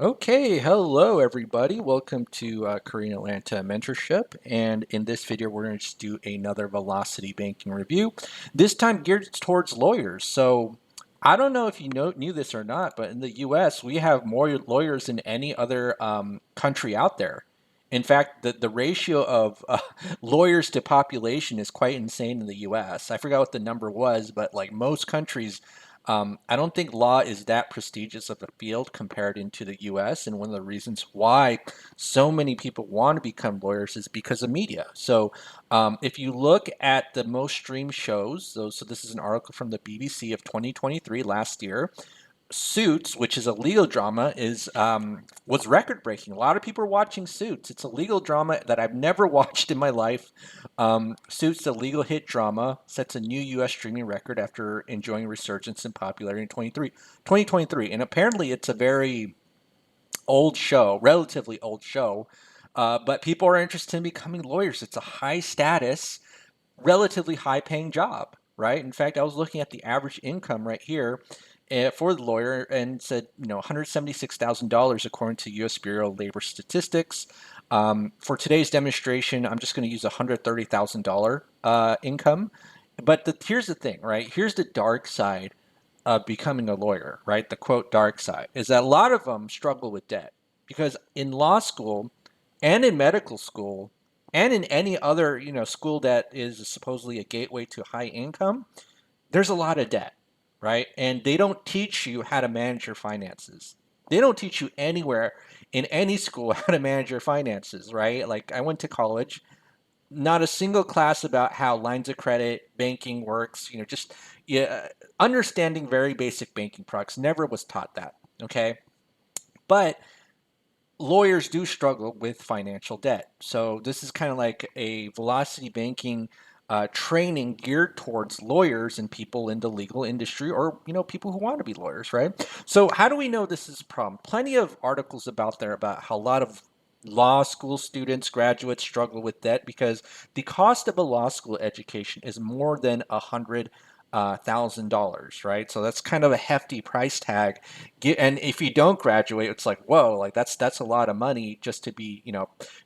Okay, hello everybody. Welcome to Korean Atlanta Mentorship. And in this video, we're going to just do another velocity banking review, this time geared towards lawyers. So I don't know if you knew this or not, but in the US, we have more lawyers than any other country out there. In fact, the ratio of lawyers to population is quite insane in the US. I forgot what the number was, but like most countries, I don't think law is that prestigious of a field compared into the US. And one of the reasons why so many people want to become lawyers is because of media. So if you look at the most streamed shows, so this is an article from the BBC of 2023 last year. Suits, which is a legal drama, is was record breaking. A lot of people are watching Suits. It's a legal drama that I've never watched in my life. Suits, the legal hit drama, sets a new U.S. streaming record after enjoying resurgence in popularity in 2023. And apparently, it's a very old show, relatively old show, but people are interested in becoming lawyers. It's a high status, relatively high paying job, right? In fact, I was looking at the average income right here for the lawyer and said, $176,000 according to U.S. Bureau of Labor Statistics. For today's demonstration, I'm just going to use $130,000 income. But here's the thing, right? Here's the dark side of becoming a lawyer, right? The quote dark side is that a lot of them struggle with debt because in law school and in medical school and in any other school that is supposedly a gateway to high income, there's a lot of debt, right? And they don't teach you how to manage your finances. They don't teach you anywhere in any school how to manage your finances, right? Like I went to college, not a single class about how lines of credit, banking works, just yeah, understanding very basic banking products. Never was taught that, okay? But lawyers do struggle with financial debt. So this is kind of like a velocity banking training geared towards lawyers and people in the legal industry, or people who want to be lawyers, right? So how do we know this is a problem? Plenty of articles about there about how a lot of law school students, graduates struggle with debt because the cost of a law school education is more than $100,000, right? So that's kind of a hefty price tag. And if you don't graduate, it's like, whoa, like that's a lot of money just to be,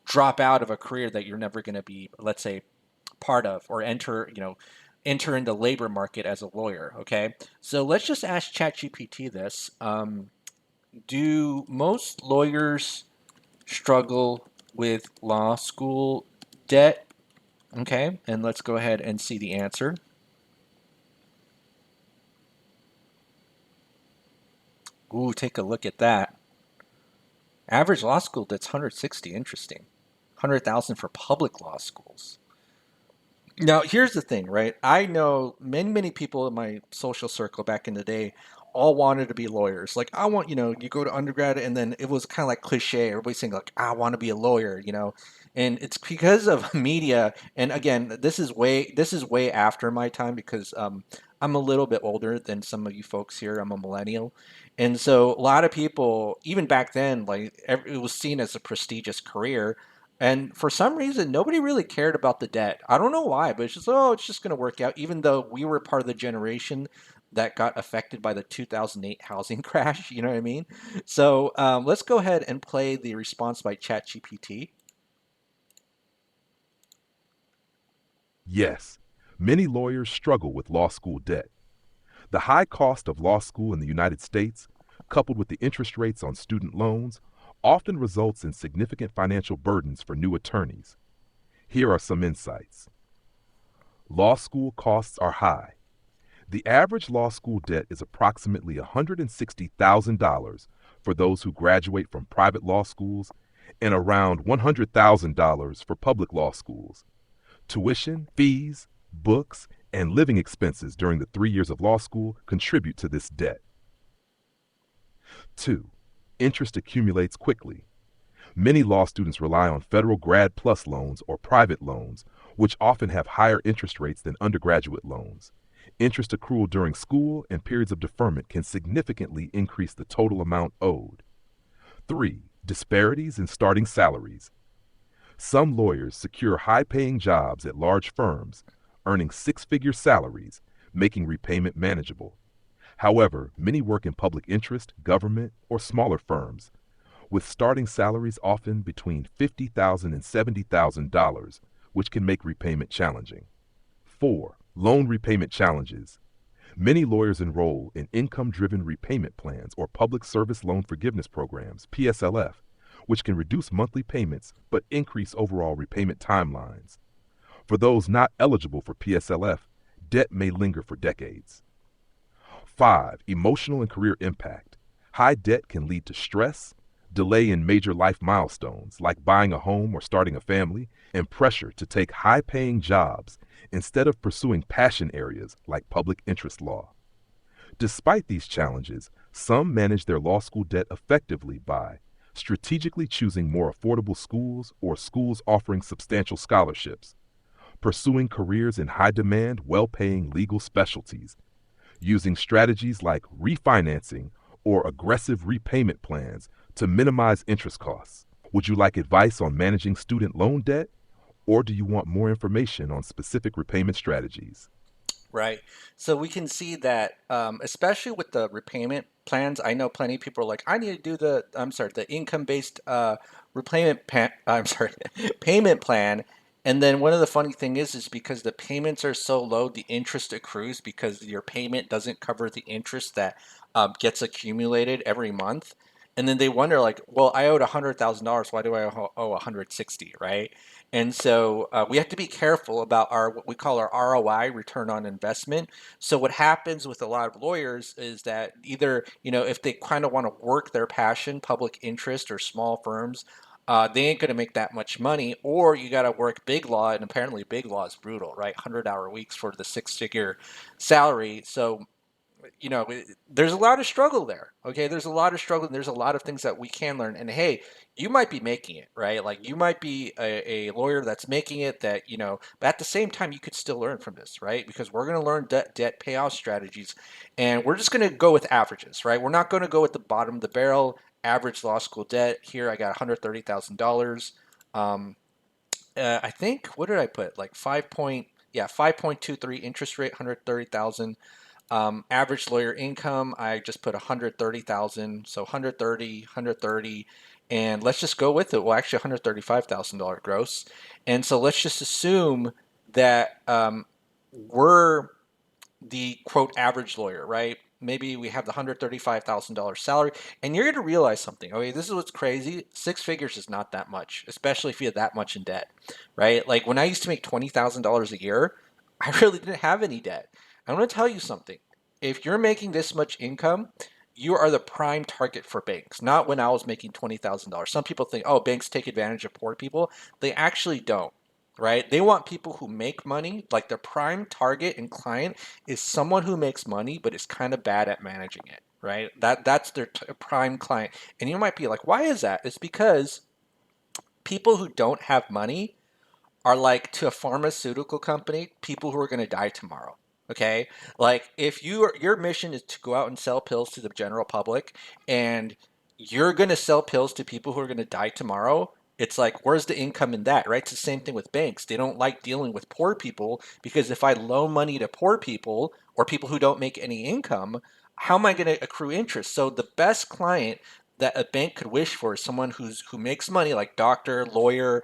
drop out of a career that you're never going to be, let's say, part of or enter in the labor market as a lawyer. Okay, so let's just ask ChatGPT this: do most lawyers struggle with law school debt? Okay, and let's go ahead and see the answer. Ooh, take a look at that. Average law school debt's 160. Interesting. 100,000 for public law schools. Now, here's the thing, right? I know many people in my social circle back in the day all wanted to be lawyers. Like, I want, you go to undergrad and then it was kind of like cliche. Everybody saying, like, I want to be a lawyer. And it's because of media. And again, this is way after my time because I'm a little bit older than some of you folks here. I'm a millennial. And so a lot of people, even back then, like, it was seen as a prestigious career. And for some reason, nobody really cared about the debt. I don't know why, but it's just, oh, it's just going to work out, even though we were part of the generation that got affected by the 2008 housing crash. You know what I mean? So let's go ahead and play the response by ChatGPT. Yes, many lawyers struggle with law school debt. The high cost of law school in the United States, coupled with the interest rates on student loans, often results in significant financial burdens for new attorneys. Here are some insights. Law school costs are high. The average law school debt is approximately $160,000 for those who graduate from private law schools and around $100,000 for public law schools. Tuition, fees, books, and living expenses during the 3 years of law school contribute to this debt. 2. Interest accumulates quickly. Many law students rely on federal Grad Plus loans or private loans, which often have higher interest rates than undergraduate loans. Interest accrual during school and periods of deferment can significantly increase the total amount owed. 3. Disparities in starting salaries. Some lawyers secure high-paying jobs at large firms, earning six-figure salaries, making repayment manageable. However, many work in public interest, government, or smaller firms, with starting salaries often between $50,000 and $70,000, which can make repayment challenging. 4. Loan repayment challenges. Many lawyers enroll in income-driven repayment plans or public service loan forgiveness programs, PSLF, which can reduce monthly payments but increase overall repayment timelines. For those not eligible for PSLF, debt may linger for decades. 5. Emotional and career impact. High debt can lead to stress, delay in major life milestones like buying a home or starting a family, and pressure to take high-paying jobs instead of pursuing passion areas like public interest law. Despite these challenges, some manage their law school debt effectively by strategically choosing more affordable schools or schools offering substantial scholarships, pursuing careers in high-demand, well-paying legal specialties, using strategies like refinancing or aggressive repayment plans to minimize interest costs. Would you like advice on managing student loan debt, or do you want more information on specific repayment strategies? Right. So we can see that, especially with the repayment plans, I know plenty of people are like, I need to do the income-based I'm sorry, payment plan. And then one of the funny thing is because the payments are so low, the interest accrues because your payment doesn't cover the interest that gets accumulated every month. And then they wonder like, well, I owed $100,000. Why do I owe 160, right? And so we have to be careful about our what we call our ROI, return on investment. So what happens with a lot of lawyers is that either, if they kind of want to work their passion, public interest or small firms, they ain't going to make that much money, or you got to work big law, and apparently big law is brutal, right? 100-hour weeks for the six-figure salary. So there's a lot of struggle there. Okay, there's a lot of struggle, and there's a lot of things that we can learn. And hey, you might be making it, right? Like you might be a lawyer that's making it that, but at the same time, you could still learn from this, right? Because we're going to learn debt payoff strategies, and we're just going to go with averages, right? We're not going to go at the bottom of the barrel average law school debt. Here, I got $130,000. Um, I think, what did I put? Like 5.23 interest rate, 130,000. Average lawyer income, I just put 130,000, so 130, and let's just go with it. Well, actually, $135,000 gross, and so let's just assume that we're the quote average lawyer, right? Maybe we have the $135,000 salary, and you're going to realize something. Okay, this is what's crazy. Six figures is not that much, especially if you have that much in debt, right? Like when I used to make $20,000 a year, I really didn't have any debt. I'm going to tell you something. If you're making this much income, you are the prime target for banks. Not when I was making $20,000. Some people think, oh, banks take advantage of poor people. They actually don't, right? They want people who make money. Like their prime target and client is someone who makes money but is kind of bad at managing it, right? That's their prime client. And you might be like, why is that? It's because people who don't have money are like to a pharmaceutical company, people who are going to die tomorrow. Okay, like if your mission is to go out and sell pills to the general public, and you're going to sell pills to people who are going to die tomorrow. It's like, where's the income in that, right? It's the same thing with banks. They don't like dealing with poor people because if I loan money to poor people or people who don't make any income, how am I going to accrue interest? So the best client that a bank could wish for is someone who makes money, like doctor, lawyer,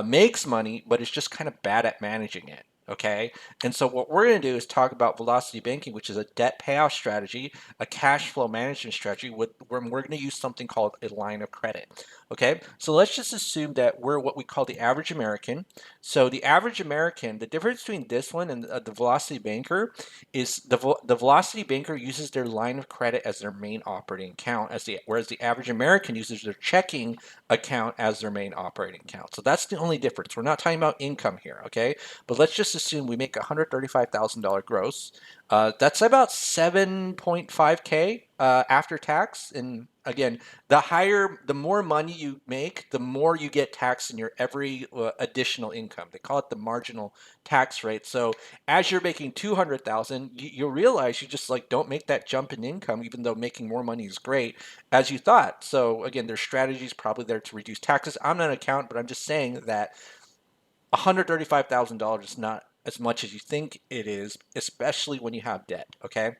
makes money, but is just kind of bad at managing it. Okay. And so, what we're going to do is talk about velocity banking, which is a debt payoff strategy, a cash flow management strategy, where we're going to use something called a line of credit. Okay. So, let's just assume that we're what we call the average American. So, the average American, the difference between this one and the velocity banker is the velocity banker uses their line of credit as their main operating account, whereas the average American uses their checking account as their main operating account. So that's the only difference. We're not talking about income here, okay? But let's just assume we make $135,000 gross. That's about 7.5K after tax. And again, the more money you make, the more you get taxed in your every additional income. They call it the marginal tax rate. So as you're making 200,000, you'll realize you just like don't make that jump in income, even though making more money is great as you thought. So again, there's strategies probably there to reduce taxes. I'm not an accountant, but I'm just saying that $135,000 is not as much as you think it is, especially when you have debt. Okay.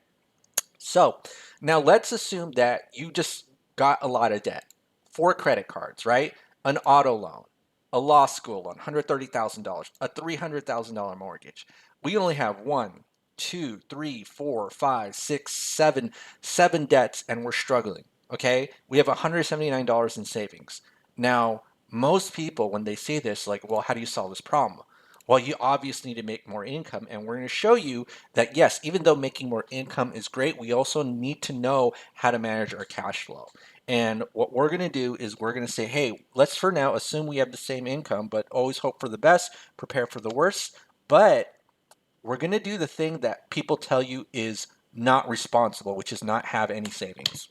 So now let's assume that you just got a lot of debt. 4 credit cards, right? An auto loan, a law school loan, $130,000, a $300,000 mortgage. We only have one, two, three, four, five, six, seven debts, and we're struggling. Okay, we have $179 in savings. Now, most people, when they see this, like, well, how do you solve this problem? Well, you obviously need to make more income, and we're going to show you that yes, even though making more income is great, we also need to know how to manage our cash flow. And what we're going to do is we're going to say, hey, let's for now assume we have the same income, but always hope for the best, prepare for the worst. But we're going to do the thing that people tell you is not responsible, which is not have any savings.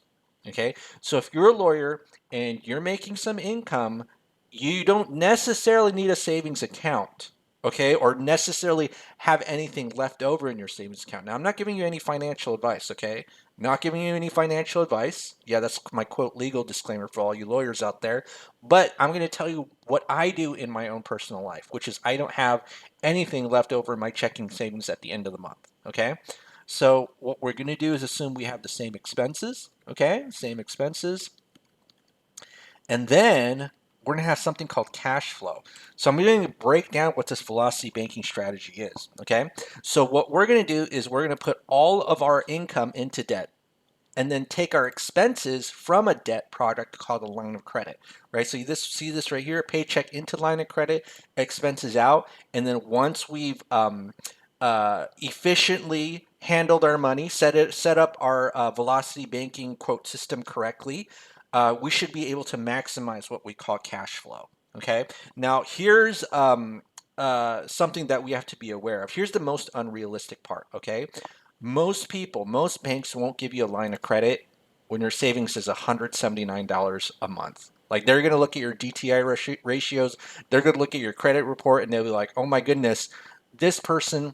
Okay? So if you're a lawyer and you're making some income, you don't necessarily need a savings account. Okay, or necessarily have anything left over in your savings account. Now, I'm not giving you any financial advice, okay? Not giving you any financial advice. Yeah, that's my quote legal disclaimer for all you lawyers out there. But I'm going to tell you what I do in my own personal life, which is I don't have anything left over in my checking savings at the end of the month. Okay. So what we're going to do is assume we have the same expenses. Okay. Same expenses. And then we're going to have something called cash flow. So I'm going to break down what this velocity banking strategy is. Okay. So what we're going to do is we're going to put all of our income into debt and then take our expenses from a debt product called a line of credit, right? So you see this right here, paycheck into line of credit, expenses out, and then once we've efficiently handled our money, set up our velocity banking quote system correctly, we should be able to maximize what we call cash flow. Okay. Now here's something that we have to be aware of. Here's the most unrealistic part. Okay. Most people, most banks won't give you a line of credit when your savings is $179 a month. Like they're going to look at your DTI ratios, they're going to look at your credit report, and they'll be like, oh my goodness, this person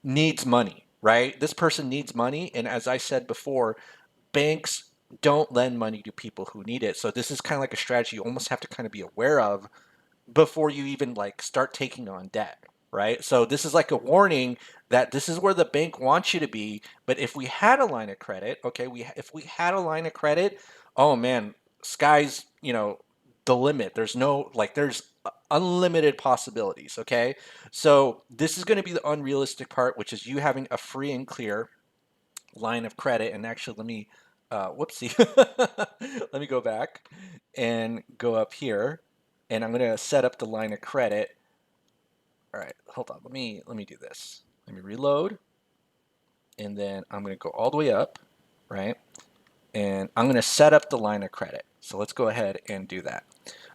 needs money, right? This person needs money. And as I said before, banks don't lend money to people who need it. So this is kind of like a strategy you almost have to kind of be aware of before you even like start taking on debt, right? So this is like a warning that this is where the bank wants you to be. But if we had a line of credit, okay, if we had a line of credit, oh man, sky's the limit. There's no like there's unlimited possibilities. Okay, so this is going to be the unrealistic part, which is you having a free and clear line of credit. And actually, let me whoopsie, let me go back and go up here, and I'm going to set up the line of credit. All right, hold on. Let me do this. Let me reload, and then I'm going to go all the way up, right? And I'm going to set up the line of credit. So let's go ahead and do that.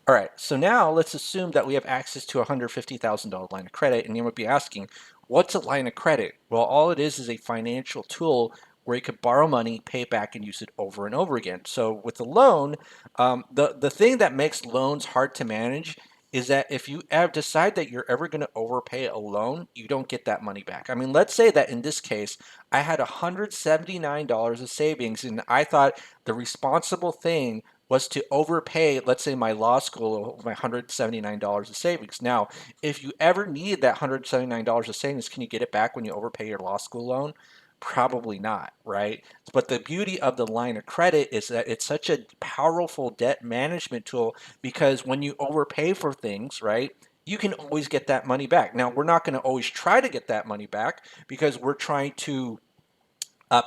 All right, so now let's assume that we have access to a $150,000 line of credit, and you might be asking, what's a line of credit? Well, all it is a financial tool where you could borrow money, pay it back, and use it over and over again. So with a loan, the thing that makes loans hard to manage is that if you decide that you're ever going to overpay a loan, you don't get that money back. I mean, let's say that in this case, I had $179 of savings, and I thought the responsible thing was to overpay, let's say, my law school, my $179 of savings. Now, if you ever need that $179 of savings, can you get it back when you overpay your law school loan? Probably not, right? But the beauty of the line of credit is that it's such a powerful debt management tool because when you overpay for things, right, you can always get that money back. Now, we're not going to always try to get that money back because we're trying to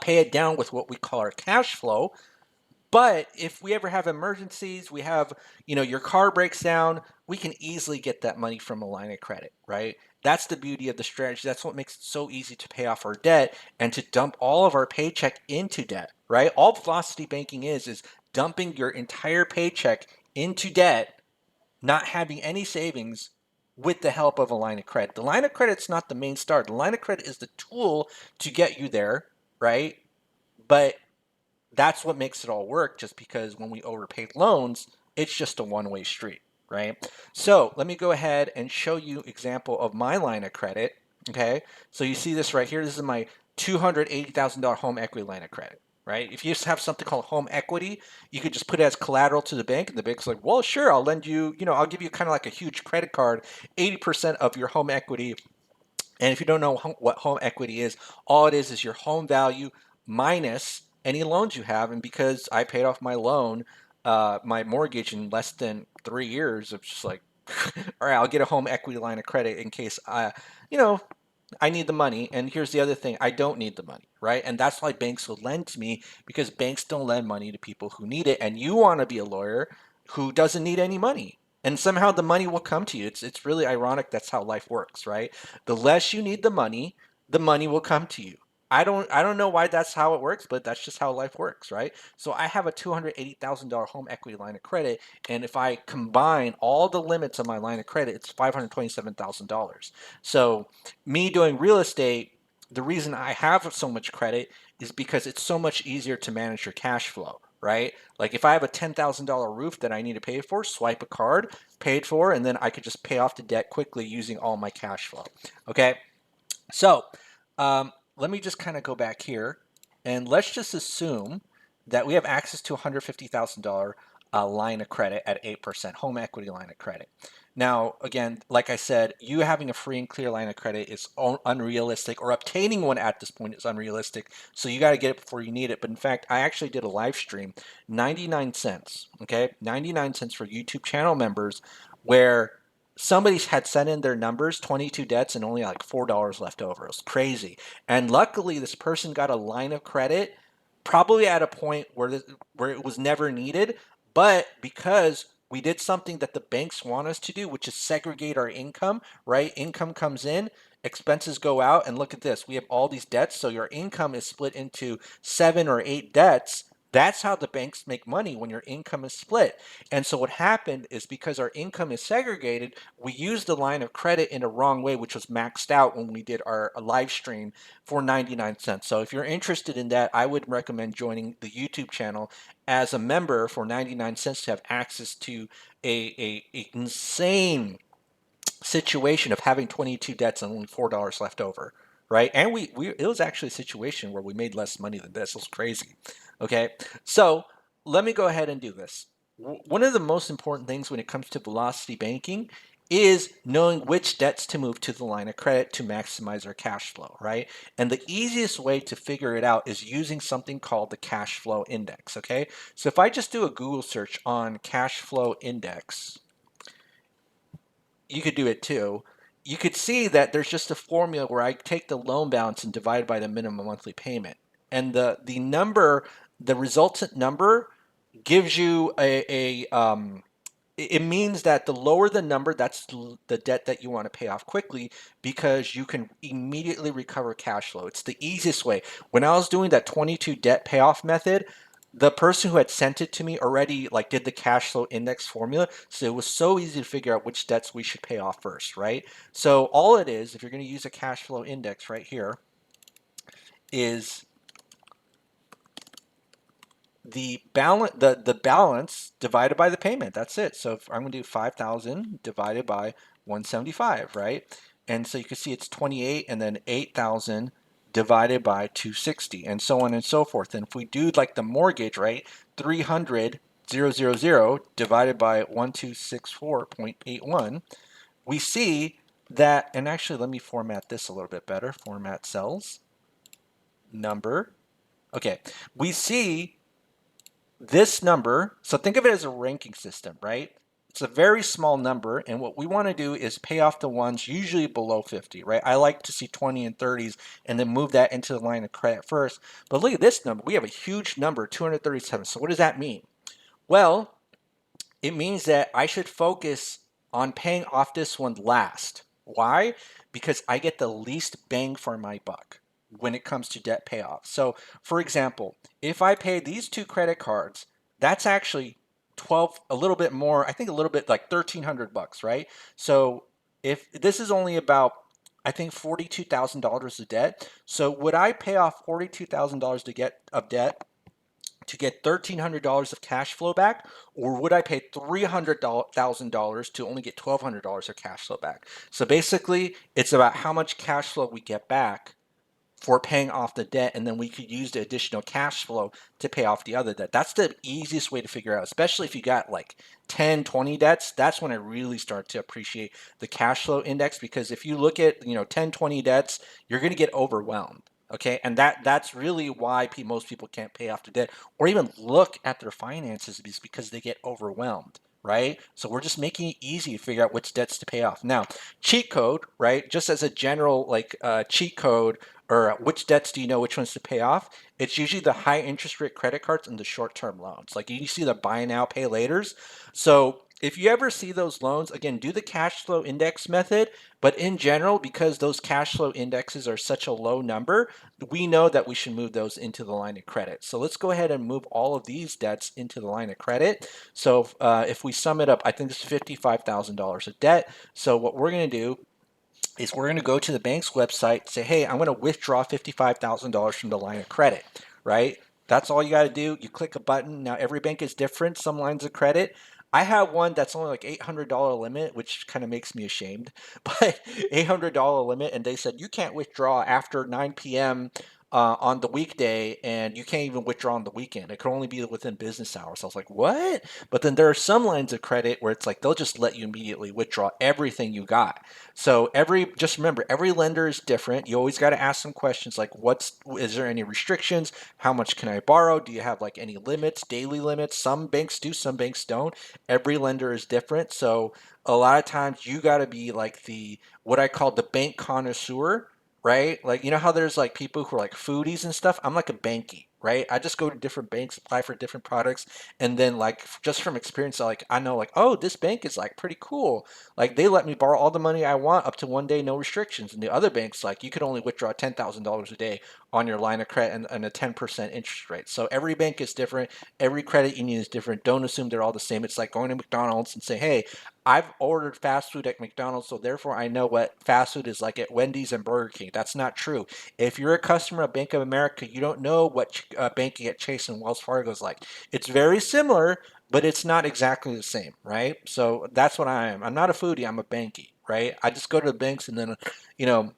pay it down with what we call our cash flow. But if we ever have emergencies, we have, your car breaks down, we can easily get that money from a line of credit, right? That's the beauty of the strategy. That's what makes it so easy to pay off our debt and to dump all of our paycheck into debt, right? All velocity banking is dumping your entire paycheck into debt, not having any savings with the help of a line of credit. The line of credit's not the main star. The line of credit is the tool to get you there, right? But that's what makes it all work, just because when we overpay loans, it's just a one-way street, right? So let me go ahead and show you example of my line of credit. Okay, so you see this right here. This is my $280,000 home equity line of credit, right? If you just have something called home equity, you could just put it as collateral to the bank, and the bank's like, well, sure, I'll lend you, I'll give you kind of like a huge credit card, 80% of your home equity. And if you don't know what home equity is, all it is your home value minus any loans you have. And because I paid off my loan, my mortgage in less than 3 years. It's just like, all right, I'll get a home equity line of credit in case you know, I need the money. And here's the other thing, I don't need the money, right? And that's why banks will lend to me, because banks don't lend money to people who need it. And you want to be a lawyer who doesn't need any money. And somehow the money will come to you. It's really ironic. That's how life works, right? The less you need the money will come to you. I don't know why that's how it works, but that's just how life works, right? So I have a $280,000 home equity line of credit, and if I combine all the limits of my line of credit, it's $527,000. So me doing real estate, the reason I have so much credit is because it's so much easier to manage your cash flow, right? Like if I have a $10,000 roof that I need to pay for, swipe a card, paid for, and then I could just pay off the debt quickly using all my cash flow. Okay, so let me just kind of go back here, and let's just assume that we have access to a $150,000 line of credit at 8%, home equity line of credit. Now, again, like I said, you having a free and clear line of credit is unrealistic, or obtaining one at this point is unrealistic. So you got to get it before you need it. But in fact, I actually did a live stream, 99 cents, okay? 99 cents for YouTube channel members, where somebody had sent in their numbers, 22 debts, and only like $4 left over. It was crazy. And luckily, this person got a line of credit, probably at a point where it was never needed, but because we did something that the banks want us to do, which is segregate our income, right? Income comes in, expenses go out, and look at this. We have all these debts, so your income is split into 7 or 8 debts. That's how the banks make money, when your income is split. And so what happened is, because our income is segregated, we used the line of credit in a wrong way, which was maxed out when we did our live stream for 99 cents. So if you're interested in that, I would recommend joining the YouTube channel as a member for 99 cents to have access to a insane situation of having 22 debts and only $4 left over, right? And we it was actually a situation where we made less money than this. It was crazy. Okay, so let me go ahead and do this. One of the most important things when it comes to velocity banking is knowing which debts to move to the line of credit to maximize our cash flow, right? And the easiest way to figure it out is using something called the cash flow index, okay? So if I just do a Google search on cash flow index, you could do it too. You could see that there's just a formula where I take the loan balance and divide by the minimum monthly payment. And the number, the resultant number gives you it means that the lower the number, that's the debt that you want to pay off quickly, because you can immediately recover cash flow. It's the easiest way. When I was doing that 22 debt payoff method, the person who had sent it to me already like did the cash flow index formula, so it was so easy to figure out which debts we should pay off first, right? So all it is, if you're going to use a cash flow index right here, is the balance divided by the payment. That's it. So if I'm going to do 5,000 divided by 175, right? And so you can see it's 28, and then 8,000 divided by 260, and so on and so forth. And if we do like the mortgage, right, 300,000 divided by 1264.81, we see that. And actually, let me format this a little bit better. Format cells, number. Okay, we see this number, so think of it as a ranking system, right? It's a very small number, and what we want to do is pay off the ones usually below 50, right? I like to see 20 and 30s and then move that into the line of credit first. But look at this number. We have a huge number, 237. So what does that mean? Well, it means that I should focus on paying off this one last. Why? Because I get the least bang for my buck when it comes to debt payoff. So, for example, if I pay these 2 credit cards, that's actually 12, a little bit more, I think a little bit like 1,300 bucks, right? So, if this is only about, I think, $42,000 of debt. So, would I pay off $42,000 to get of debt to get $1,300 of cash flow back, or would I pay $300,000 to only get $1,200 of cash flow back? So basically, it's about how much cash flow we get back for paying off the debt, and then we could use the additional cash flow to pay off the other debt. That's the easiest way to figure out, especially if you got like 10, 20 debts. That's when I really start to appreciate the cash flow index, because if you look at, 10, 20 debts, you're going to get overwhelmed. Okay, and that's really why most people can't pay off their debt or even look at their finances, is because they get overwhelmed, right? So we're just making it easy to figure out which debts to pay off. Now, cheat code, right? Just as a general cheat code, or which debts do you know which ones to pay off? It's usually the high interest rate credit cards and the short term loans. Like you see the buy now, pay laters. So if you ever see those loans, again, do the cash flow index method. But in general, because those cash flow indexes are such a low number, we know that we should move those into the line of credit. So let's go ahead and move all of these debts into the line of credit. So if we sum it up, I think this is $55,000 of debt. So what we're going to do is we're going to go to the bank's website, say, hey, I'm going to withdraw $55,000 from the line of credit, right? That's all you got to do. You click a button. Now, every bank is different. Some lines of credit. I have one that's only like $800 limit, which kind of makes me ashamed, but $800 limit. And they said you can't withdraw after 9 p.m. On the weekday, and you can't even withdraw on the weekend. It could only be within business hours. I was like, what? But then there are some lines of credit where it's like they'll just let you immediately withdraw everything you got. So just remember, every lender is different. You always got to ask some questions like, is there any restrictions? How much can I borrow? Do you have like any limits, daily limits? Some banks do, some banks don't. Every lender is different. So a lot of times you got to be like what I call the bank connoisseur, right? Like, you know how there's like people who are like foodies and stuff? I'm like a bankie, right? I just go to different banks, apply for different products, and then like just from experience, like I know like, oh, this bank is like pretty cool. Like they let me borrow all the money I want up to one day, no restrictions. And the other banks, like you could only withdraw $10,000 a day on your line of credit and a 10% interest rate. So every bank is different. Every credit union is different. Don't assume they're all the same. It's like going to McDonald's and say, hey, I've ordered fast food at McDonald's, so therefore I know what fast food is like at Wendy's and Burger King. That's not true. If you're a customer of Bank of America, you don't know what banking at Chase and Wells Fargo is like. It's very similar, but it's not exactly the same, right? So that's what I am. I'm not a foodie, I'm a banky, right? I just go to the banks and then, you know,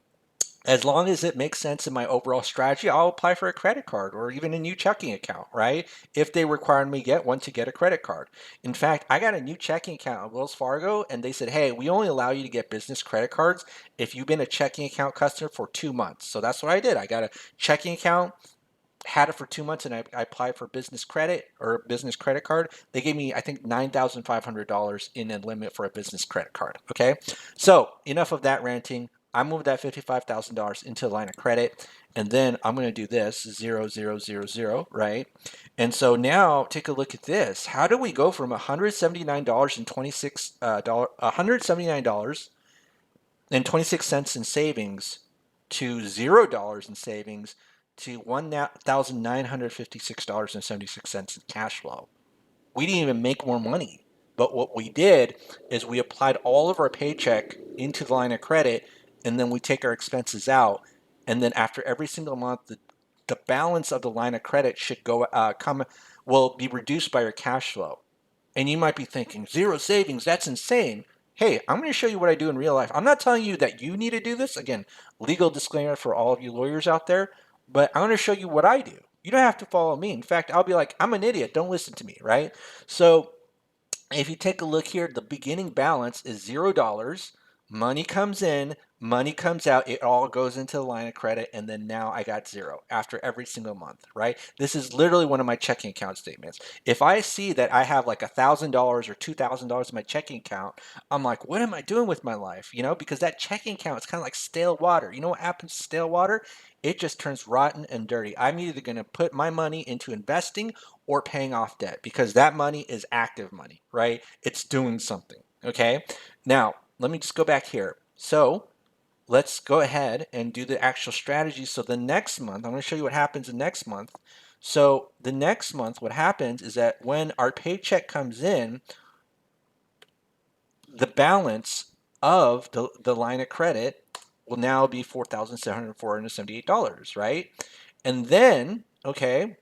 as long as it makes sense in my overall strategy, I'll apply for a credit card or even a new checking account, right? If they require me to get a credit card. In fact, I got a new checking account at Wells Fargo and they said, hey, we only allow you to get business credit cards if you've been a checking account customer for 2 months. So that's what I did. I got a checking account, had it for 2 months, and I applied for business credit or business credit card. They gave me, I think, $9,500 in a limit for a business credit card. Okay. So enough of that ranting. I moved that $55,000 into the line of credit. And then I'm going to do this 0000, right? And so now take a look at this. How do we go from $179.26 in savings to $0 in savings to $1,956.76 in cash flow? We didn't even make more money. But what we did is we applied all of our paycheck into the line of credit, and then we take our expenses out. And then after every single month, the balance of the line of credit should will be reduced by your cash flow. And you might be thinking, zero savings, that's insane. Hey, I'm going to show you what I do in real life. I'm not telling you that you need to do this. Again, legal disclaimer for all of you lawyers out there, but I'm going to show you what I do. You don't have to follow me. In fact, I'll be like, I'm an idiot. Don't listen to me, right? So if you take a look here, the beginning balance is $0. Money comes in, money comes out. It all goes into the line of credit. And then now I got zero after every single month, right? This is literally one of my checking account statements. If I see that I have like $1,000 or $2,000 in my checking account, I'm like, what am I doing with my life? You know, because that checking account is kind of like stale water. You know what happens to stale water? It just turns rotten and dirty. I'm either going to put my money into investing or paying off debt because that money is active money, right? It's doing something. Okay. Now, let me just go back here. So let's go ahead and do the actual strategy. So the next month, I'm going to show you what happens the next month. So the next month, what happens is that when our paycheck comes in, the balance of the line of credit will now be $4,778, right? And then, okay,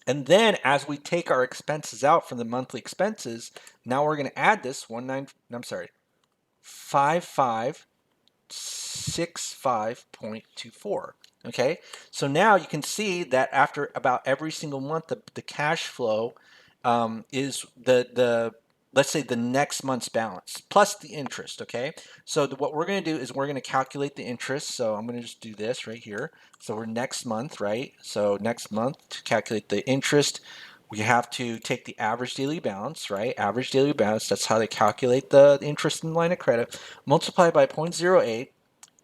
and then as we take our expenses out from the monthly expenses, now we're going to add this 5565.24. Okay, so now you can see that after about every single month, the cash flow is let's say the next month's balance plus the interest, okay? So what we're going to do is we're going to calculate the interest. So I'm going to just do this right here. So we're next month, right? So next month, to calculate the interest, we have to take the average daily balance, right? Average daily balance, that's how they calculate the interest in the line of credit, multiply by 0.08,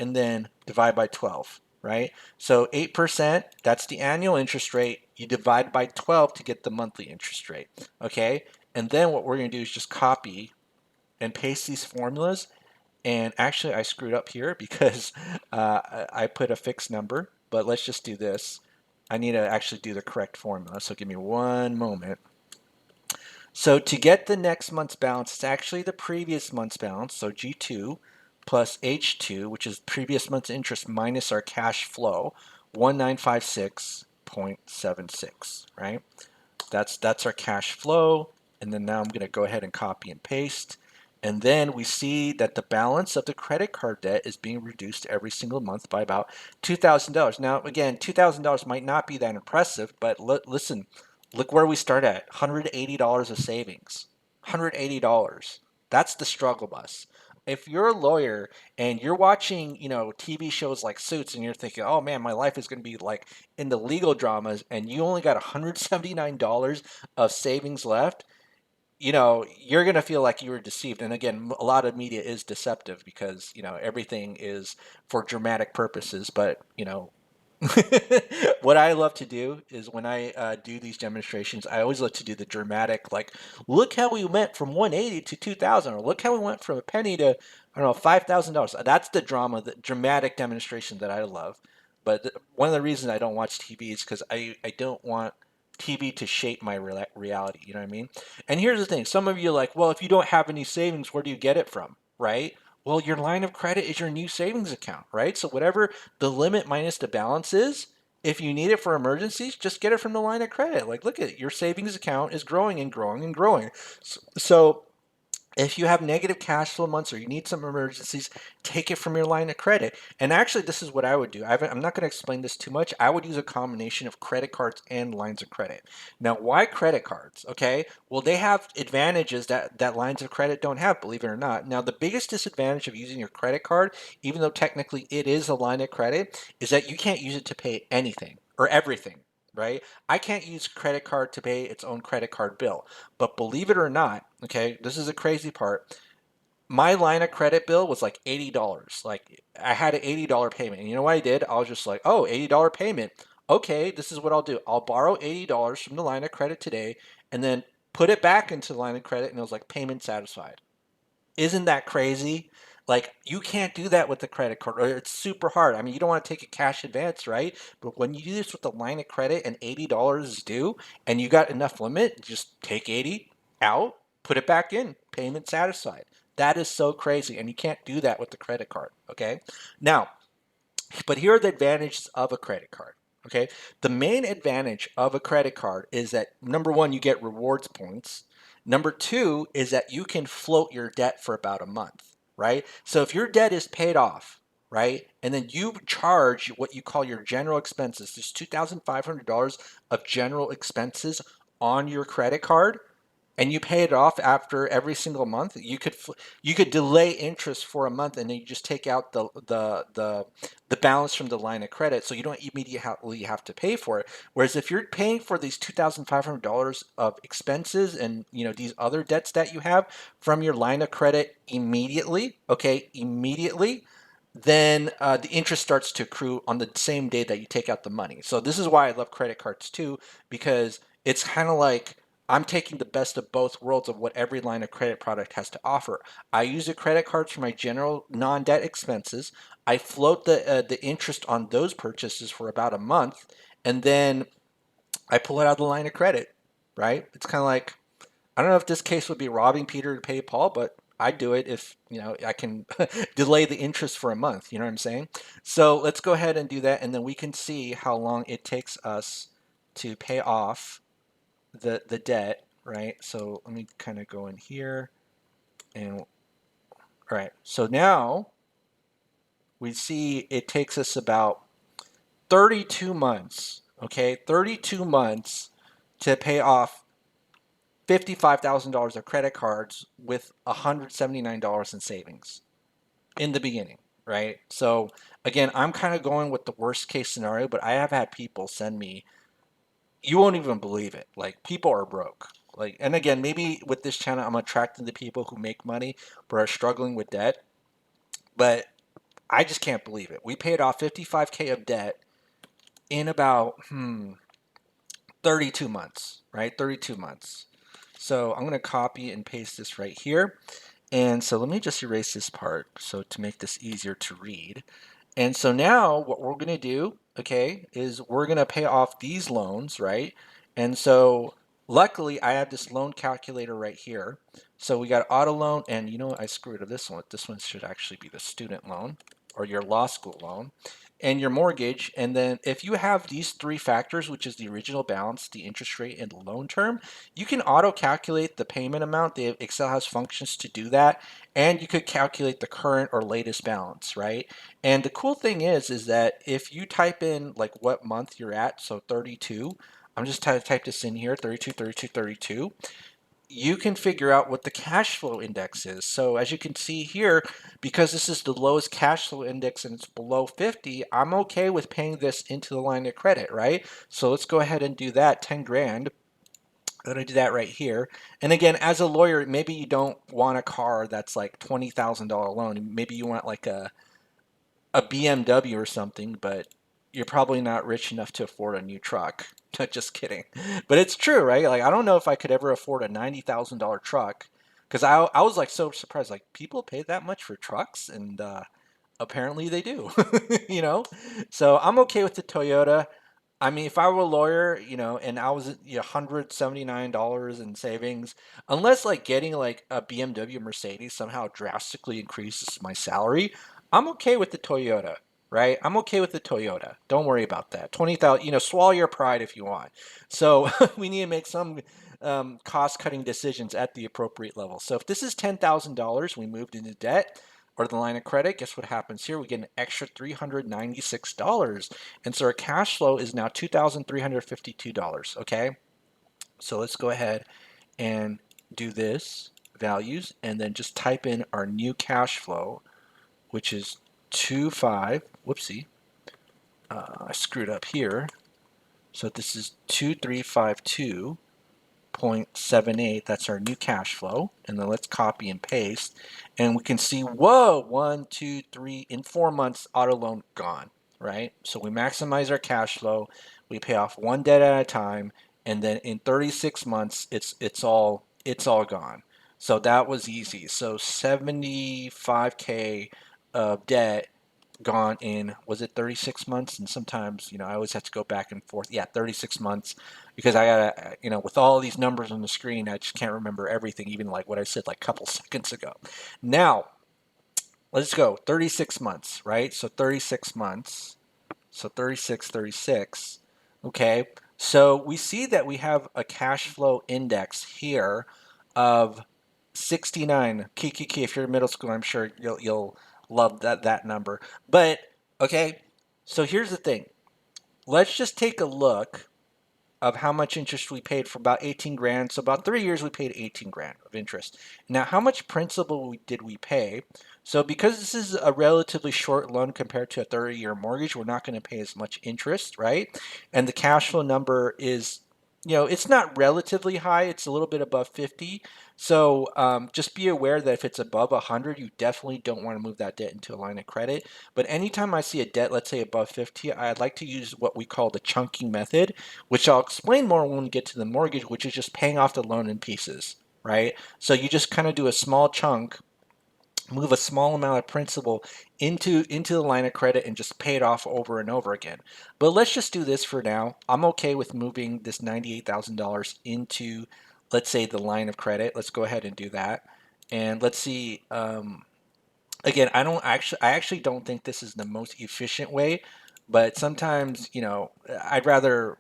and then divide by 12, right? So 8%, that's the annual interest rate. You divide by 12 to get the monthly interest rate, okay? And then what we're going to do is just copy and paste these formulas. And actually, I screwed up here because I put a fixed number, but let's just do this. I need to actually do the correct formula, so give me one moment. So to get the next month's balance, it's actually the previous month's balance, so G2 plus H2, which is previous month's interest minus our cash flow, 1956.76, right? That's our cash flow. And then now I'm going to go ahead and copy and paste. And then we see that the balance of the credit card debt is being reduced every single month by about $2,000. Now, again, $2,000 might not be that impressive, but listen, look where we start at, $180 of savings. $180. That's the struggle bus. If you're a lawyer and you're watching, TV shows like Suits and you're thinking, oh man, my life is going to be like in the legal dramas and you only got $179 of savings left, you're going to feel like you were deceived. And again, a lot of media is deceptive because, everything is for dramatic purposes. But, what I love to do is when I do these demonstrations, I always love to do the dramatic, like, look how we went from 180 to 2,000, or look how we went from a penny to, I don't know, $5,000. That's the drama, the dramatic demonstration that I love. But one of the reasons I don't watch TV is because I don't want TV to shape my reality. You know what I mean? And here's the thing: some of you are like, well, if you don't have any savings, where do you get it from? Right? Well, your line of credit is your new savings account, right? So whatever the limit minus the balance is, if you need it for emergencies, just get it from the line of credit. Like, look at it, your savings account is growing and growing and growing. So if you have negative cash flow months or you need some emergencies, take it from your line of credit. And actually, this is what I would do. I'm not going to explain this too much. I would use a combination of credit cards and lines of credit. Now, why credit cards? Okay, well, they have advantages that lines of credit don't have, believe it or not. Now, the biggest disadvantage of using your credit card, even though technically it is a line of credit, is that you can't use it to pay anything or everything. Right? I can't use credit card to pay its own credit card bill. But believe it or not, okay, this is a crazy part. My line of credit bill was like $80. Like I had an $80 payment. And you know what I did? I was just like, oh, $80 payment. Okay, this is what I'll do. I'll borrow $80 from the line of credit today and then put it back into the line of credit. And it was like payment satisfied. Isn't that crazy? Like you can't do that with the credit card, or it's super hard. I mean, you don't want to take a cash advance, right? But when you do this with a line of credit and $80 is due, and you got enough limit, just take 80 out, put it back in, payment satisfied. That is so crazy, and you can't do that with the credit card. Okay, now but here are the advantages of a credit card. Okay. The main advantage of a credit card is that number one, you get rewards points. Number two is that you can float your debt for about a month, right? So if your debt is paid off, right, and then you charge what you call your general expenses, there's $2,500 of general expenses on your credit card, and you pay it off after every single month, you could delay interest for a month and then you just take out the balance from the line of credit, so you don't immediately have to pay for it. Whereas if you're paying for these $2,500 of expenses and these other debts that you have from your line of credit immediately, okay, immediately, then the interest starts to accrue on the same day that you take out the money. So this is why I love credit cards too, because it's kind of like I'm taking the best of both worlds of what every line of credit product has to offer. I use the credit cards for my general non-debt expenses. I float the interest on those purchases for about a month, and then I pull it out of the line of credit. Right? It's kind of like, I don't know if this case would be robbing Peter to pay Paul, but I'd do it if I can delay the interest for a month. You know what I'm saying? So let's go ahead and do that, and then we can see how long it takes us to pay off the debt, right? So let me kind of go in here and all right. So now we see it takes us about 32 months, okay? 32 months to pay off $55,000 of credit cards with $179 in savings in the beginning, right? So again, I'm kind of going with the worst case scenario, but I have had people send me, you won't even believe it. Like people are broke. Like, and again, maybe with this channel, I'm attracting the people who make money but are struggling with debt. But I just can't believe it. We paid off 55K of debt in about 32 months, right? 32 months. So I'm going to copy and paste this right here. And so let me just erase this part so to make this easier to read. And so now what we're going to do, okay, is we're going to pay off these loans, right? And so luckily I have this loan calculator right here. So we got auto loan, and you know what, I screwed up this one. This one should actually be the student loan or your law school loan and your mortgage. And then if you have these three factors, which is the original balance, the interest rate, and the loan term, you can auto calculate the payment amount. Excel has functions to do that. And you could calculate the current or latest balance, right? And the cool thing is that if you type in like what month you're at, so 32, I'm just trying to type this in here, 32, 32, 32, you can figure out what the cash flow index is. So as you can see here, because this is the lowest cash flow index and it's below 50, I'm okay with paying this into the line of credit, right? So let's go ahead and do that, 10 grand. I'm gonna do that right here. And again, as a lawyer, maybe you don't want a car that's like $20,000 loan. Maybe you want like a BMW or something, but you're probably not rich enough to afford a new truck. Just kidding. But it's true, right? Like, I don't know if I could ever afford a $90,000 truck because I was like so surprised. Like, people pay that much for trucks, and apparently they do, you know? So I'm okay with the Toyota. I mean, if I were a lawyer, and I was at $179 in savings, unless like getting like a BMW Mercedes somehow drastically increases my salary, I'm okay with the Toyota, right? I'm okay with the Toyota. Don't worry about that. 20,000, swallow your pride if you want. So we need to make some cost-cutting decisions at the appropriate level. So if this is $10,000, we moved into debt or the line of credit, guess what happens here? We get an extra $396. And so our cash flow is now $2,352, okay? So let's go ahead and do this, values, and then just type in our new cash flow, which is 25, whoopsie, I screwed up here. So this is 2352.78. That's our new cash flow. And then let's copy and paste. And we can see, whoa, 1, 2, 3, in 4 months, auto loan gone, right? So we maximize our cash flow. We pay off one debt at a time. And then in 36 months, it's all gone. So that was easy. So 75K of debt gone in, was it 36 months? And sometimes, I always have to go back and forth. Yeah, 36 months, because I gotta, with all these numbers on the screen, I just can't remember everything, even like what I said like a couple seconds ago. Now, let's go 36 months, right? So 36 months. So 36, 36. Okay. So we see that we have a cash flow index here of 69. Kiki, if you're in middle school, I'm sure you'll love that number. But okay, so here's the thing. Let's just take a look of how much interest we paid for about 18 grand. So about 3 years we paid 18 grand of interest. Now, how much principal did we pay? So because this is a relatively short loan compared to a 30-year mortgage, we're not going to pay as much interest, right? And the cash flow number is, it's not relatively high. It's a little bit above 50. So just be aware that if it's above 100, you definitely don't want to move that debt into a line of credit. But anytime I see a debt, let's say above 50, I'd like to use what we call the chunking method, which I'll explain more when we get to the mortgage, which is just paying off the loan in pieces, right? So you just kind of do a small chunk, move a small amount of principal into the line of credit and just pay it off over and over again. But let's just do this for now. I'm okay with moving this $98,000 into, let's say, the line of credit. Let's go ahead and do that. And let's see. Again, I actually don't think this is the most efficient way, but sometimes, I'd rather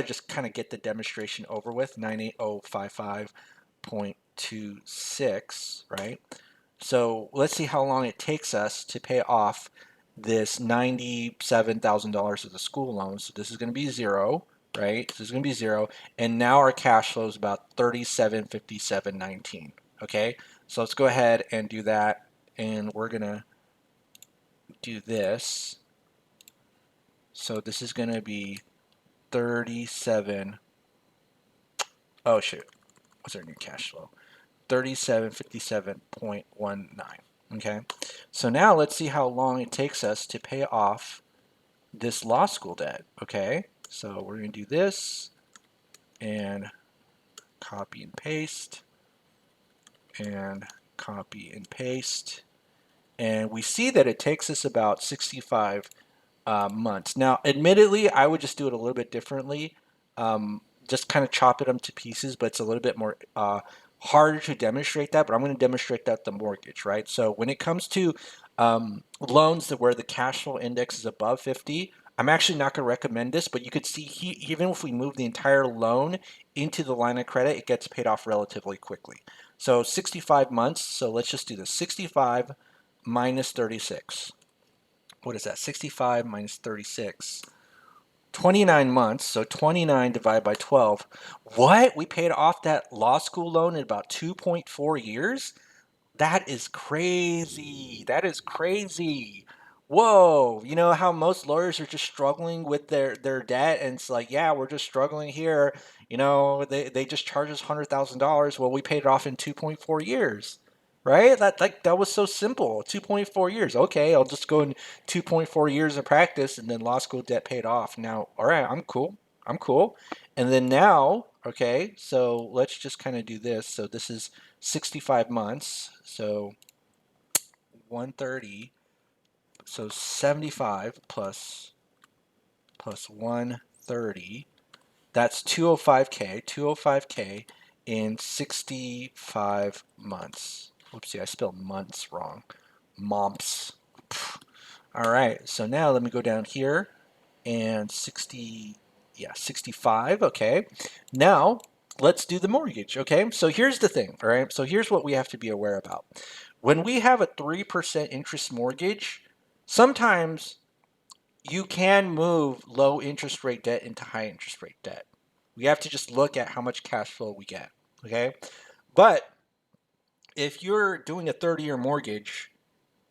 just kind of get the demonstration over with. 98055.26, right? So let's see how long it takes us to pay off this $97,000 of the school loan. So this is going to be 0, right? So it's going to be 0. And now our cash flow is about 37.5719. Okay, so let's go ahead and do that. And we're going to do this. So this is going to be 37. Oh, shoot. What's our new cash flow? 3757.19. Okay, so now let's see how long it takes us to pay off this law school debt. Okay, so we're going to do this and copy and paste and copy and paste. And we see that it takes us about 65 months. Now, admittedly, I would just do it a little bit differently. Just kind of chop it up to pieces, but it's a little bit more harder to demonstrate that. But I'm going to demonstrate that the mortgage, right? So when it comes to loans that where the cash flow index is above 50, I'm actually not going to recommend this, but you could see even if we move the entire loan into the line of credit, it gets paid off relatively quickly. So 65 months. So let's just do this: 65 minus 36. What is that? 65 minus 36. 29 months, so 29 divided by 12. What? We paid off that law school loan in about 2.4 years? That is crazy. That is crazy. Whoa. You know how most lawyers are just struggling with their debt, and it's like, yeah, we're just struggling here. You know, they just charge us $100,000. Well, we paid it off in 2.4 years. Right? That was so simple. 2.4 years. Okay, I'll just go in 2.4 years of practice and then law school debt paid off. Now, all right, I'm cool. I'm cool. And then now, okay, so let's just kind of do this. So this is 65 months. So 130. So 75 plus 130. That's 205K. 205K in 65 months. Whoopsie, I spelled months wrong. Momps. All right, so now let me go down here and 60, yeah, 65. Okay. Now let's do the mortgage. Okay. So here's the thing. All right. So here's what we have to be aware about. When we have a 3% interest mortgage, sometimes you can move low interest rate debt into high interest rate debt. We have to just look at how much cash flow we get. Okay. But if you're doing a 30-year mortgage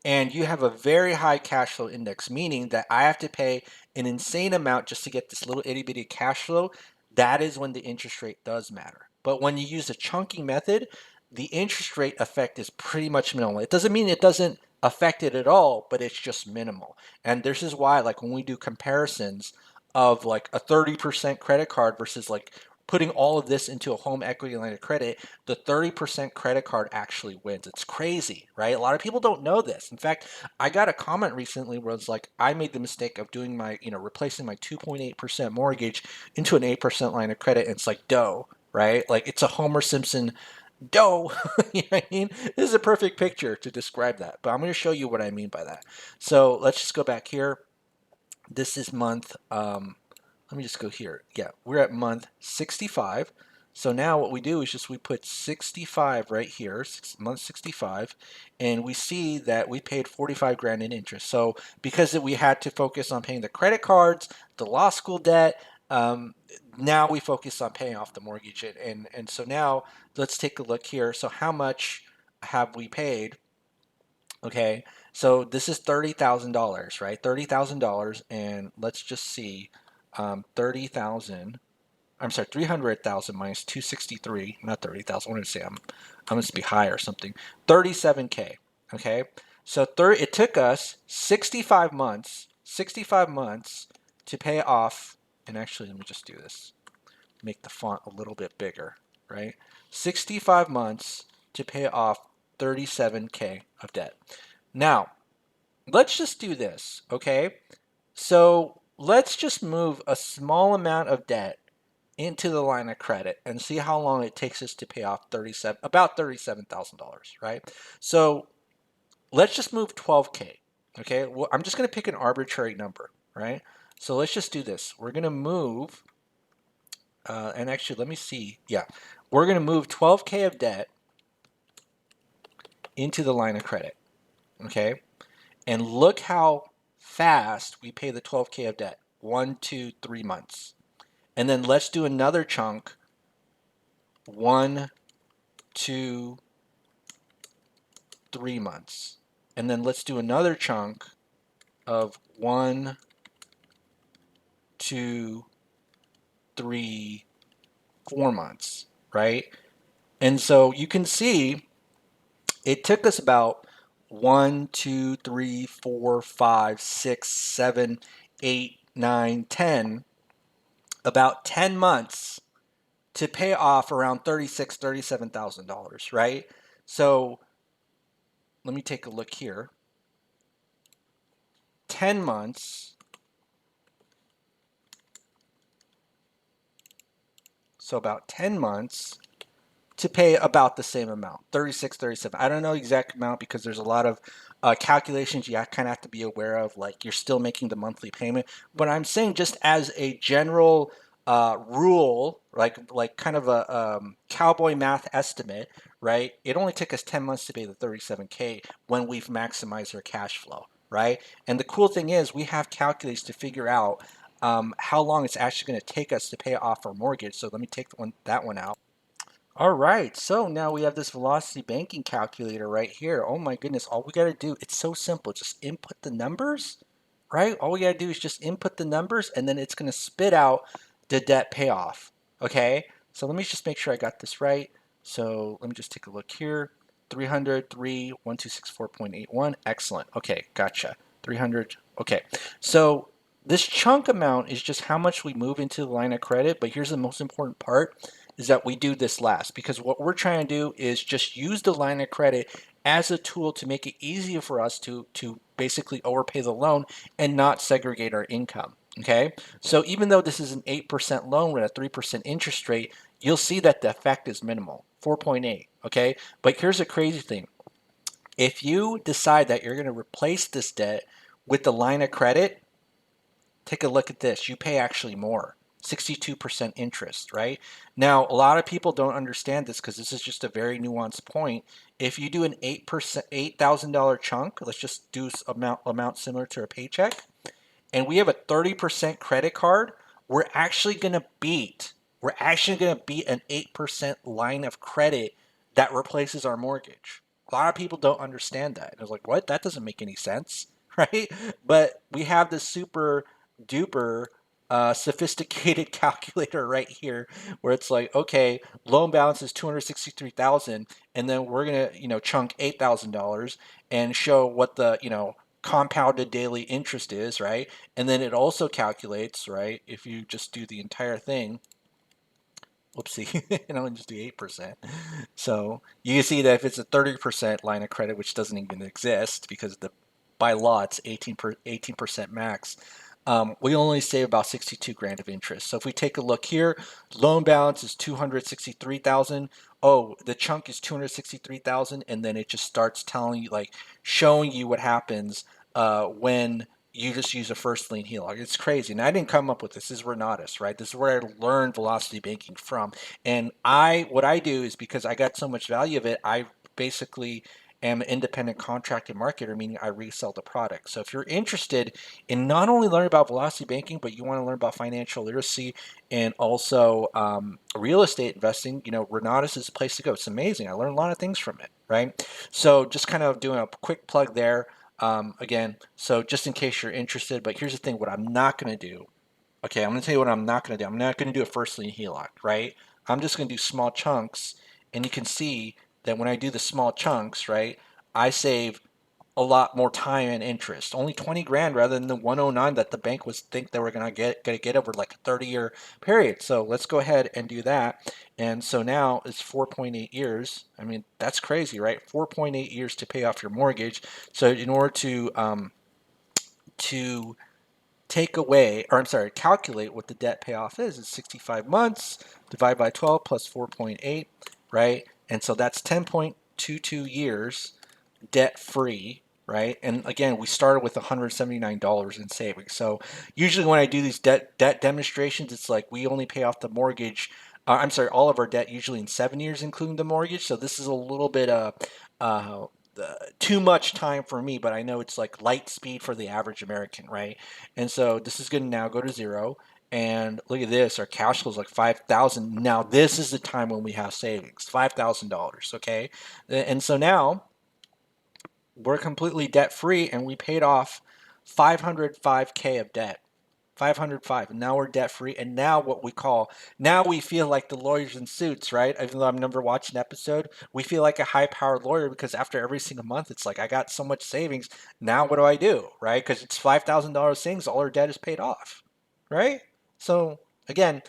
and you have a very high cash flow index, meaning that I have to pay an insane amount just to get this little itty bitty cash flow, that is when the interest rate does matter. But when you use a chunking method, the interest rate effect is pretty much minimal. It doesn't mean it doesn't affect it at all, but it's just minimal. And this is why, like, when we do comparisons of like a 30% credit card versus like putting all of this into a home equity line of credit, the 30% credit card actually wins. It's crazy, right? A lot of people don't know this. In fact, I got a comment recently where it's like, I made the mistake of doing my, replacing my 2.8% mortgage into an 8% line of credit. And it's like dough, right? Like it's a Homer Simpson dough. You know what I mean? This is a perfect picture to describe that, but I'm going to show you what I mean by that. So let's just go back here. This is month, let me just go here. Yeah, we're at month 65. So now what we do is just we put 65 right here, month 65, and we see that we paid 45 grand in interest. So because we had to focus on paying the credit cards, the law school debt, now we focus on paying off the mortgage. And so now let's take a look here. So how much have we paid? Okay, so this is $30,000, right? $30,000, and let's just see, 30,000. I'm sorry, 300,000 minus 263, not 30,000. What did I say? I must be high or something. 37K. Okay, so it took us 65 months, 65 months to pay off. And actually, let me just do this. Make the font a little bit bigger, right? 65 months to pay off 37K of debt. Now, let's just do this, okay? So let's just move a small amount of debt into the line of credit and see how long it takes us to pay off about $37,000, right? So let's just move 12K, okay? Well, I'm just going to pick an arbitrary number, right? So let's just do this. We're going to move, and actually, let me see. Yeah, we're going to move 12K of debt into the line of credit, okay? And look how fast we pay the 12K of debt. 1, 2, 3 months. And then let's do another chunk, 1, 2, 3 months. And then let's do another chunk of 1, 2, 3, 4 months, right? And so you can see it took us about 1, 2, 3, 4, 5, 6, 7, 8, 9, 10, about 10 months to pay off around $37,000, right? So let me take a look here. 10 months, so about 10 months to pay about the same amount, 36, 37. I don't know the exact amount because there's a lot of calculations you kind of have to be aware of, like you're still making the monthly payment. But I'm saying just as a general rule, like kind of a cowboy math estimate, right? It only took us 10 months to pay the 37K when we've maximized our cash flow, right? And the cool thing is we have calculators to figure out how long it's actually going to take us to pay off our mortgage. So let me take that one out. All right, so now we have this velocity banking calculator right here. Oh my goodness, all we got to do, it's so simple. Just input the numbers, right? All we got to do is just input the numbers and then it's going to spit out the debt payoff. Okay, so let me just make sure I got this right. So let me just take a look here. 303,126.4.81. Excellent. Okay, gotcha. 300. Okay, so this chunk amount is just how much we move into the line of credit, but here's the most important part is that we do this last because what we're trying to do is just use the line of credit as a tool to make it easier for us to basically overpay the loan and not segregate our income. Okay, so even though this is an 8% loan with a 3% interest rate, you'll see that the effect is minimal, 4.8. Okay, but here's the crazy thing: if you decide that you're going to replace this debt with the line of credit, take a look at this. You pay actually more. 62% interest, right? Now, a lot of people don't understand this because this is just a very nuanced point. If you do an 8%, $8,000 chunk, let's just do amount similar to a paycheck, and we have a 30% credit card, we're actually going to beat an 8% line of credit that replaces our mortgage. A lot of people don't understand that. It's like, what? That doesn't make any sense, right? But we have this super duper sophisticated calculator right here where it's like, okay, loan balance is 263,000 and then we're going to, chunk $8,000 and show what the, compounded daily interest is, right? And then it also calculates, right? If you just do the entire thing, whoopsie, and just do 8%. So you can see that if it's a 30% line of credit, which doesn't even exist because by law it's 18% max, we only save about 62 grand of interest. So if we take a look here, loan balance is 263,000. Oh, the chunk is 263,000, and then it just starts telling you, like, showing you what happens when you just use a first lien HELOC. It's crazy. And I didn't come up with this. This is Renatus, right? This is where I learned velocity banking from. And what I do is because I got so much value of it, I basically am an independent contracted marketer, meaning I resell the product. So if you're interested in not only learning about velocity banking, but you want to learn about financial literacy and also real estate investing, Renatus is the place to go. It's amazing. I learned a lot of things from it, right? So just kind of doing a quick plug there. Again, so just in case you're interested, but here's the thing, what I'm not going to do. Okay, I'm going to tell you what I'm not going to do. I'm not going to do a first lien HELOC, right? I'm just going to do small chunks, and you can see that when I do the small chunks, right, I save a lot more time and interest. Only 20 grand rather than the 109 that the bank was think they were gonna get over like a 30-year period. So let's go ahead and do that. And so now it's 4.8 years. I mean, that's crazy, right? 4.8 years to pay off your mortgage. So in order to take away, or I'm sorry, calculate what the debt payoff is, it's 65 months divided by 12 plus 4.8, right? And so that's 10.22 years debt free, right? And again, we started with $179 in savings. So usually when I do these debt demonstrations, it's like we only pay off the mortgage. I'm sorry, all of our debt usually in 7 years, including the mortgage. So this is a little bit uh, too much time for me, but I know it's like light speed for the average American, right? And so this is going to now go to zero. And look at this, our cash flow is like 5,000. Now this is the time when we have savings, $5,000. Okay, and so now we're completely debt free, and we paid off 505K of debt. 505, and now we're debt free. And now what we call, now we feel like the lawyers in suits, right? Even though I've never watched an episode, we feel like a high powered lawyer because after every single month it's like, I got so much savings. Now what do I do, right? Because it's $5,000 savings, all our debt is paid off, right? So again,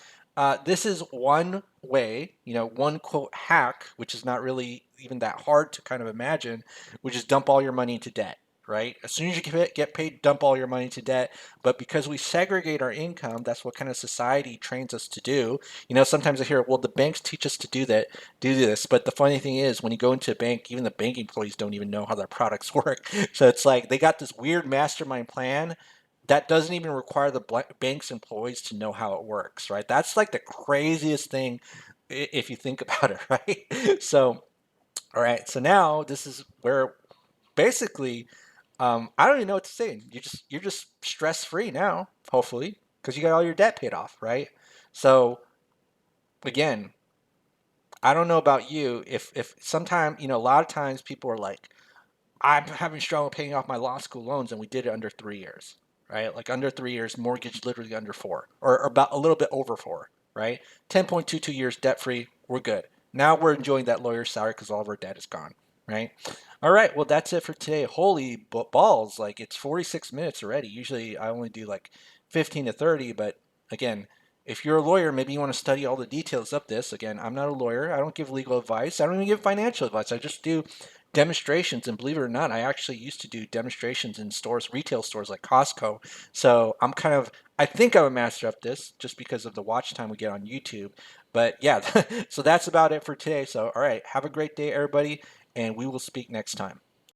this is one way, one quote hack, which is not really even that hard to kind of imagine, which is dump all your money into debt, right? As soon as you get paid, dump all your money into debt. But because we segregate our income, that's what kind of society trains us to do. Sometimes I hear, well, the banks teach us to do that, do this. But the funny thing is, when you go into a bank, even the bank employees don't even know how their products work. So it's like they got this weird mastermind plan that doesn't even require the bank's employees to know how it works, right? That's like the craziest thing if you think about it, right? So, all right, so now this is where basically I don't even know what to say. You're just stress free now, hopefully, because you got all your debt paid off, right? So again, I don't know about you. If sometime a lot of times people are like, I'm having struggle paying off my law school loans, and we did it under 3 years, right? Like under 3 years, mortgage literally under four, or about a little bit over four, right? 10.22 years debt free, we're good. Now we're enjoying that lawyer's salary because all of our debt is gone, right? All right, well that's it for today. Holy balls, like it's 46 minutes already. Usually I only do like 15 to 30, but again, if you're a lawyer, maybe you want to study all the details of this. Again, I'm not a lawyer. I don't give legal advice. I don't even give financial advice. I just do demonstrations. And believe it or not, I actually used to do demonstrations in stores, retail stores like Costco. So I think I'm a master of this just because of the watch time we get on YouTube. But yeah, so that's about it for today. So, all right, have a great day, everybody, and we will speak next time.